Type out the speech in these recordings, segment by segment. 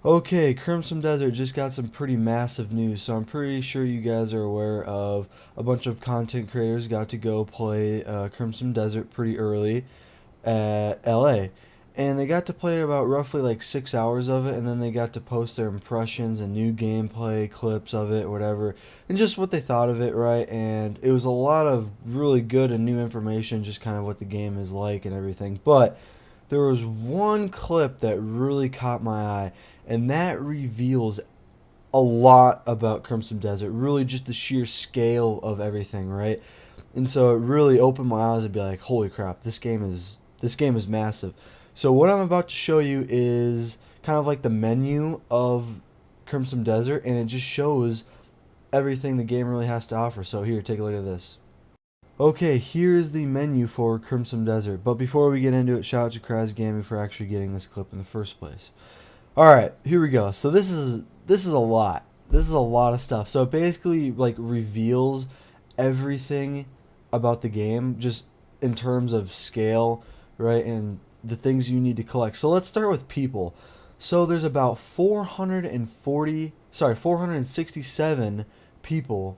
Okay, Crimson Desert just got some pretty massive news, so I'm pretty sure you guys are aware of a bunch of content creators got to go play Crimson Desert pretty early at LA. And they got to play about roughly like 6 hours of it, and then they got to post their impressions and new gameplay clips of it, whatever, and just what they thought of it, right? And it was a lot of really good and new information, just kind of what the game is like and everything. But there was one clip that really caught my eye, and that reveals a lot about Crimson Desert. Really, just the sheer scale of everything, right? And so it really opened my eyes and be like, "Holy crap! This game is massive." So what I'm about to show you is kind of like the menu of Crimson Desert, and it just shows everything the game really has to offer. So here, take a look at this. Okay, here's the menu for Crimson Desert. But before we get into it, shout out to Kraz Gaming for actually getting this clip in the first place. All right, here we go. So this is a lot. This is a lot of stuff. So it basically like reveals everything about the game, just in terms of scale, right, and the things you need to collect. So let's start with people. So there's about 467 people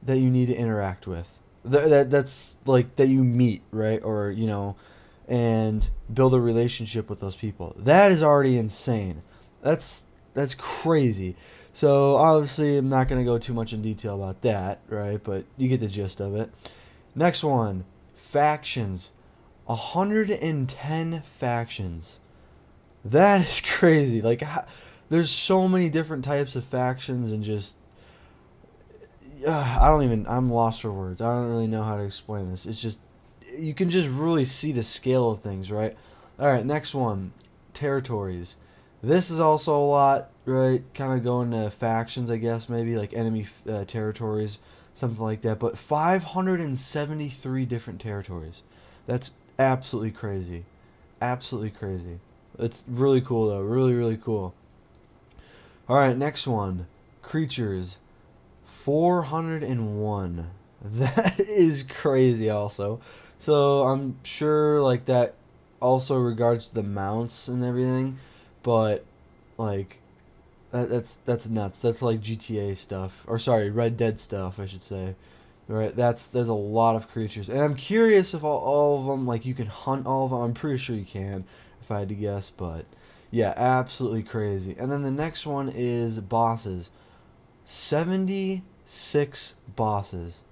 that you need to interact with. That's like that you meet, right? Or, and build a relationship with those people. That is already insane. That's crazy. So obviously I'm not going to go too much in detail about that, right? But you get the gist of it. Next one, factions. 110 factions. That is crazy. Like there's so many different types of factions, and just I'm lost for words. I don't really know how to explain this. It's just, you can just really see the scale of things, right? All right, next one, territories. This is also a lot, right? Kind of going to factions, I guess, maybe like enemy territories, something like that. But 573 different territories. That's absolutely crazy. Absolutely crazy. It's really cool, though. Really, really cool. All right, next one, creatures. 401. That is crazy also. So I'm sure like that also regards to the mounts and everything, but like that's nuts. That's like GTA stuff, or sorry, Red Dead stuff, I should say. Right? There's a lot of creatures, and I'm curious if all of them, like, you can hunt all of them. I'm pretty sure you can, if I had to guess, but yeah, absolutely crazy. And then the next one is bosses. 76 bosses.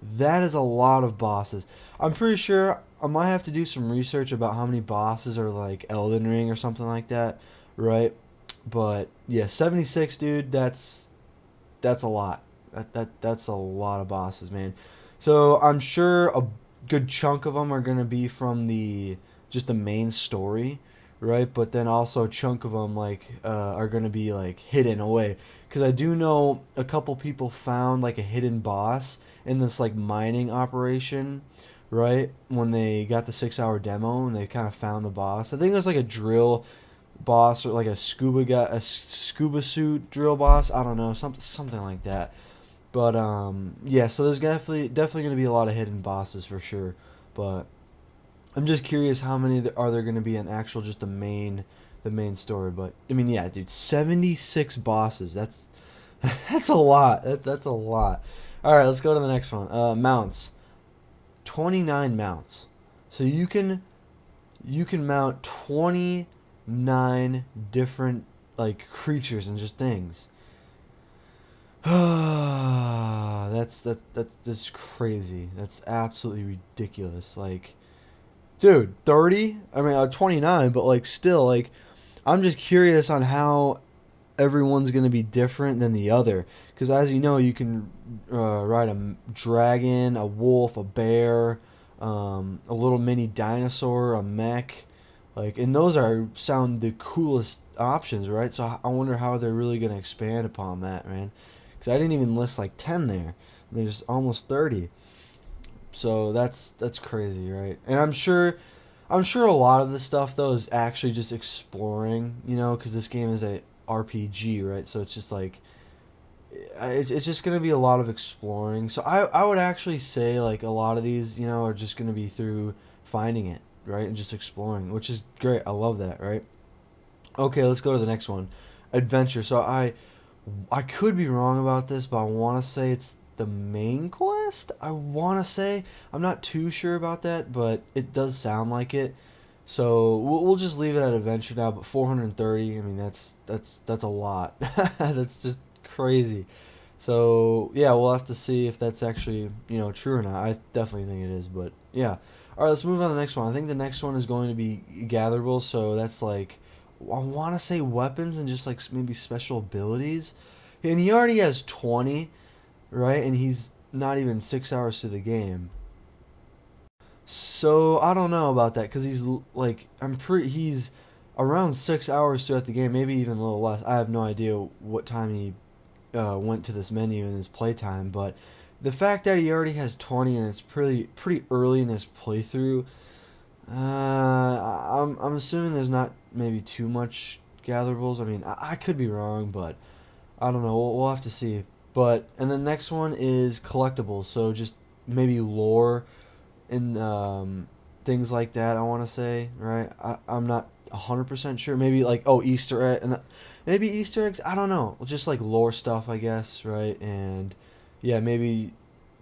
That is a lot of bosses. I'm pretty sure I might have to do some research about how many bosses are like Elden Ring or something like that, right? But yeah, 76, dude, that's a lot. That's a lot of bosses, man. So I'm sure a good chunk of them are gonna be from the just the main story, right? But then also a chunk of them like are gonna be like hidden away, because I do know a couple people found like a hidden boss in this like mining operation, right? When they got the 6 hour demo and they kind of found the boss. I think it was like a drill boss, or like a scuba suit drill boss. I don't know, something like that. But yeah, so there's definitely going to be a lot of hidden bosses for sure. But I'm just curious how many are there going to be in actual just the main story. But I mean, yeah, dude, 76 bosses. That's a lot. That's a lot. All right, let's go to the next one. Mounts. 29 mounts. So you can mount 29 different like creatures and just things. That's just crazy. That's absolutely ridiculous. Like, dude, 30? I mean, 29, but like still like I'm just curious on how everyone's going to be different than the other, because as you know, you can ride a dragon, a wolf, a bear, a little mini dinosaur, a mech, like, and those are sound the coolest options, right? So I wonder how they're really going to expand upon that, man, because I didn't even list like 10 there. There's almost 30. So that's crazy, right? And I'm sure a lot of the stuff though is actually just exploring, because this game is a RPG, right? So it's just like it's just gonna be a lot of exploring. So I would actually say like a lot of these, are just gonna be through finding it, right, and just exploring, which is great. I love that, right? Okay, let's go to the next one. adventure. So I could be wrong about this, but I want to say it's the main quest. I want to say I'm not too sure about that, but it does sound like it. So we'll just leave it at adventure now. But 430. I mean, that's a lot. That's just crazy. So yeah, we'll have to see if that's actually true or not. I definitely think it is, but yeah. All right, let's move on to the next one. I think the next one is going to be gatherable. So that's like I want to say weapons and just like maybe special abilities. And he already has 20, right? And he's not even 6 hours to the game. So I don't know about that because like he's around 6 hours throughout the game, maybe even a little less. I have no idea what time he went to this menu in his playtime, but the fact that he already has 20 and it's pretty early in his playthrough, I'm assuming there's not maybe too much gatherables. I mean, I could be wrong, but I don't know. We'll have to see. But and the next one is collectibles. So just maybe lore and things like that. I want to say right. I'm not 100% sure. Maybe like Easter egg and maybe Easter eggs. I don't know. Just like lore stuff, I guess. Right. And yeah, maybe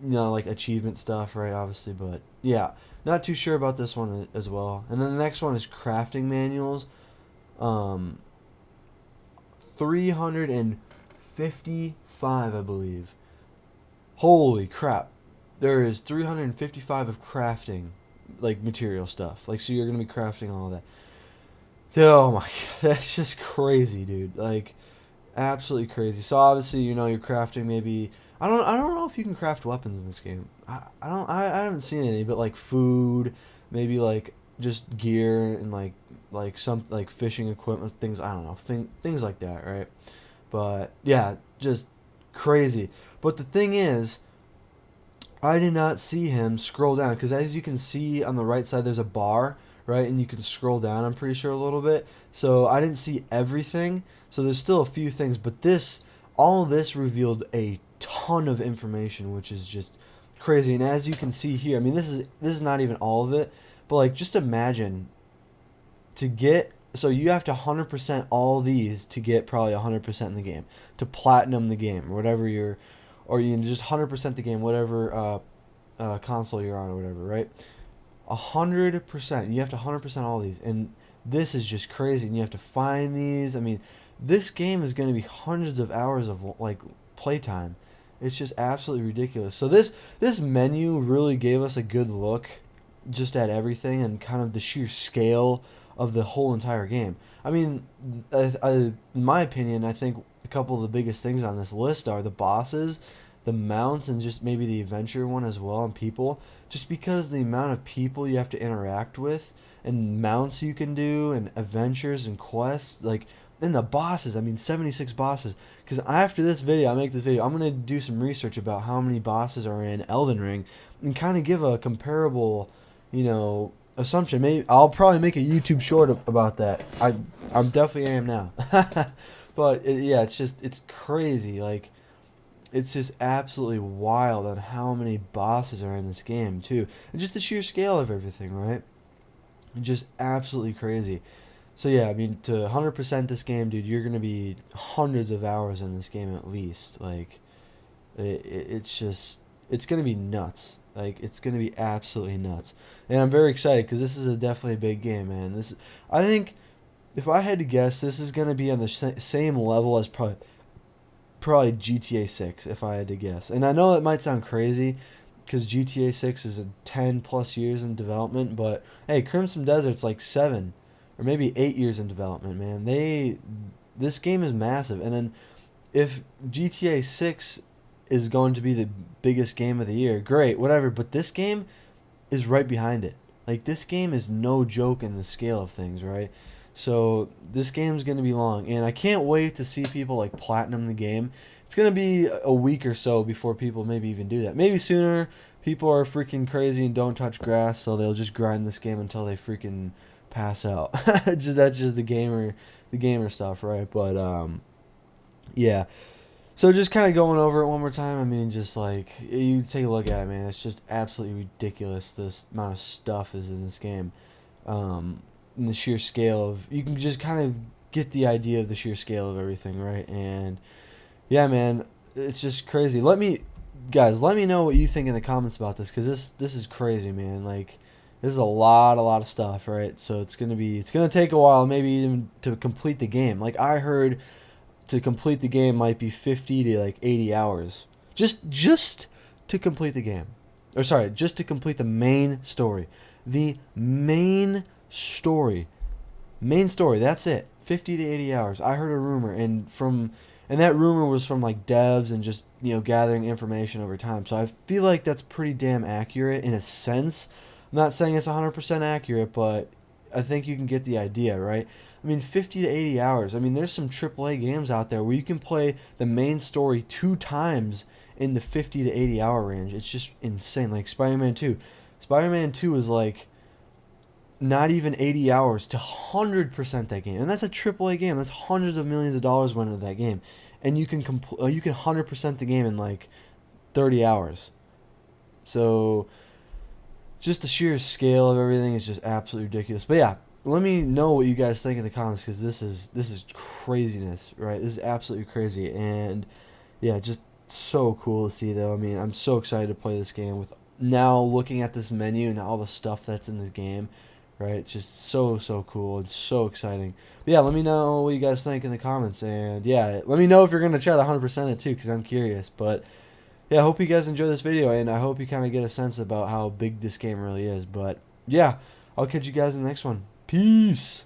like achievement stuff. Right. Obviously, but yeah, not too sure about this one as well. And then the next one is crafting manuals. Um, 355, I believe. Holy crap. There is 355 of crafting, like material stuff. Like, so you're going to be crafting all that. Oh my god, that's just crazy, dude. Like, absolutely crazy. So obviously, you're crafting maybe. I don't know if you can craft weapons in this game. I haven't seen any, but like food, maybe like just gear and like some like fishing equipment, things I don't know, things like that, right? But yeah, just crazy. But the thing is, I did not see him scroll down because as you can see on the right side, there's a bar, right, and you can scroll down. I'm pretty sure a little bit. So I didn't see everything. So there's still a few things, but all of this revealed a ton of information, which is just crazy. And as you can see here, I mean, this is not even all of it, but like just imagine to get. So you have to 100% all these to get probably 100% in the game, to platinum the game, or whatever or you can just 100% the game, whatever console you're on or whatever, right? 100%. You have to 100% all these, and this is just crazy. And you have to find these. I mean, this game is going to be hundreds of hours of like playtime. It's just absolutely ridiculous. So this menu really gave us a good look just at everything and kind of the sheer scale of the whole entire game. I mean, in my opinion, I think a couple of the biggest things on this list are the bosses, the mounts, and just maybe the adventure one as well, and people. Just because the amount of people you have to interact with, and mounts you can do, and adventures and quests, like, and the bosses. I mean, 76 bosses. Because after this video, I make this video, I'm going to do some research about how many bosses are in Elden Ring and kind of give a comparable, assumption. Maybe I'll probably make a YouTube short about that. I'm definitely am now. But yeah, it's crazy. Like, it's just absolutely wild on how many bosses are in this game too, and just the sheer scale of everything, right? Just absolutely crazy. So yeah, I mean, to 100% this game, dude, you're gonna be hundreds of hours in this game at least. Like, it's gonna be nuts. Like, it's gonna be absolutely nuts, and I'm very excited because this is definitely a big game, man. I think, if I had to guess, this is gonna be on the same level as probably GTA 6, if I had to guess. And I know it might sound crazy, because GTA 6 is a 10 plus years in development, but hey, Crimson Desert's like 7 or maybe 8 years in development, man. This game is massive, and then if GTA 6 is going to be the biggest game of the year, great, whatever. But this game is right behind it. Like, this game is no joke in the scale of things, right? So this game's going to be long, and I can't wait to see people like platinum the game. It's going to be a week or so before people maybe even do that. Maybe sooner. People are freaking crazy and don't touch grass, so they'll just grind this game until they freaking pass out. That's just the gamer stuff, right? But yeah. So just kind of going over it one more time. I mean, just like, you take a look at it, man. It's just absolutely ridiculous. This amount of stuff is in this game. And the sheer scale of, you can just kind of get the idea of the sheer scale of everything, right? And yeah, man, it's just crazy. Guys, let me know what you think in the comments about this, because this is crazy, man. Like, this is a lot of stuff, right? So it's gonna take a while, maybe even to complete the game. Like, I heard to complete the game might be 50 to like 80 hours, just to complete the game, or sorry, just to complete the main story, the main story. That's it. 50 to 80 hours. I heard a rumor, and that rumor was from like devs and just, gathering information over time. So I feel like that's pretty damn accurate in a sense. I'm not saying it's 100% accurate, but I think you can get the idea, right? I mean, 50 to 80 hours. I mean, there's some AAA games out there where you can play the main story 2 times in the 50 to 80 hour range. It's just insane. Like Spider-Man 2. Spider-Man 2 is like not even 80 hours to 100% that game. And that's a AAA game. That's hundreds of millions of dollars went into that game. And you can 100% the game in like 30 hours. So just the sheer scale of everything is just absolutely ridiculous. But yeah, let me know what you guys think in the comments, because this is craziness, right? This is absolutely crazy. And yeah, just so cool to see, though. I mean, I'm so excited to play this game with now looking at this menu and all the stuff that's in the game, right? It's just so cool and so exciting. But yeah, let me know what you guys think in the comments, and yeah, let me know if you're gonna try to 100% it too, because I'm curious. But yeah, I hope you guys enjoy this video, and I hope you kind of get a sense about how big this game really is. But yeah, I'll catch you guys in the next one. Peace.